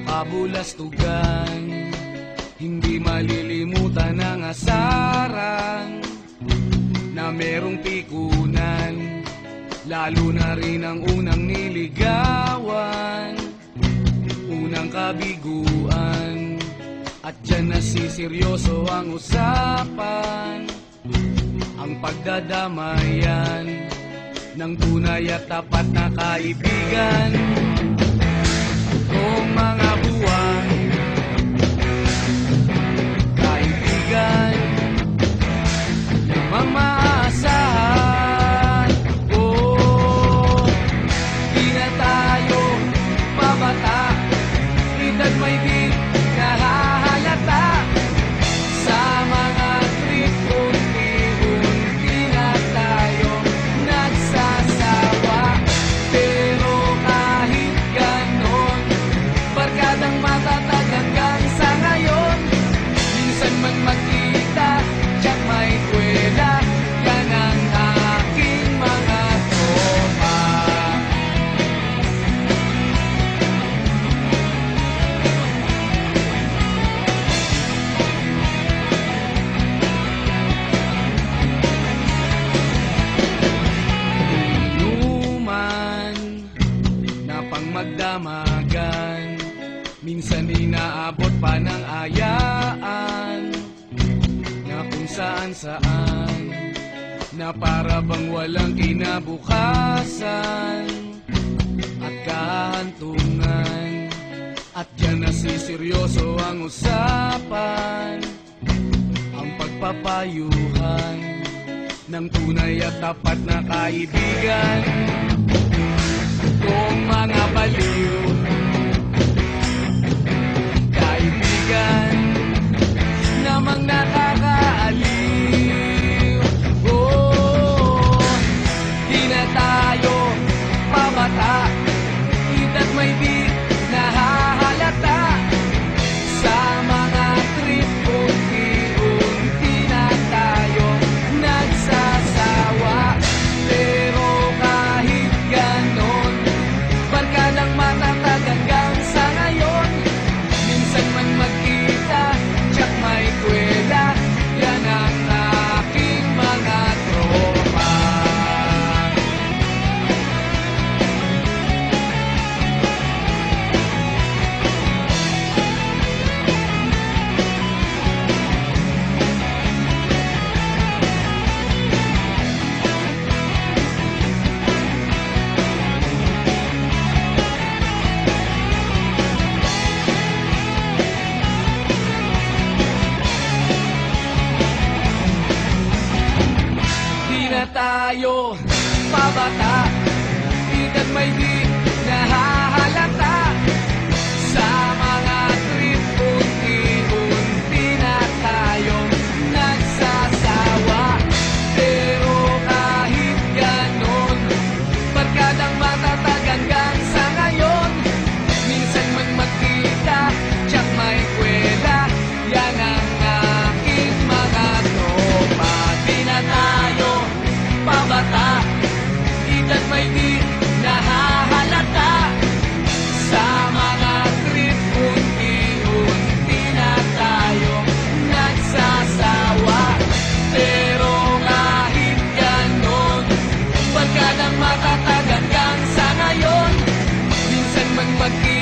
kabulastugan. Hindi malilimutan ang asaran na merong pikunan, lalo na rin ang unang niligawan, unang kabiguan. At dyan nasiseryoso ang usapan, ang pagdadamayan ng tunay at tapat na kaibigan. Kung mga buwan, kaibigan, limang maaasahan. Oh, di na tayo babata, edad may di nahahalata. Sa mga trip, unti-unti na tayo nagsasawa. Pero kahit ganon, barkadang matatag hanggang sa ngayon. Minsan man magkita, tiyak may kwela, yan ang aking mga tropa. Inuman na pang magdamagan, minsan inaabot pa ng ayaan, na kung saan-saan, na para bang walang kinabukasan at kahantungan. At yan nasiseryoso ang usapan, ang pagpapayuhan ng tunay at tapat na kaibigan. Kung mga baliw, kaibigan, namang nakakaaliw. Oh, di na tayo pabata, edad may di nahahalata. Sa mga trip, unti-unti na tayo nagsasawa. Pero kahit ganon, barkadang matatag hanggang sa ngayon. Minsan man magkita, tiyak may kwela, yan ang aking mga tropa. Di na tayo pabata, edad may di nahahalata. Sa mga trip, unti-unti na tayo nagsasawa. Pero kahit ganon, barkadang matatag hanggang sa ngayon. Minsan man magkita, tiyak may kwela, yan ang aking mga tropa. Di na tayo pabata, edad may di nahahalata. Sa mga trip, unti-unti na tayo nagsasawa. Pero kahit ganon, barkadang matatag hanggang sa ngayon. Minsan man magkita,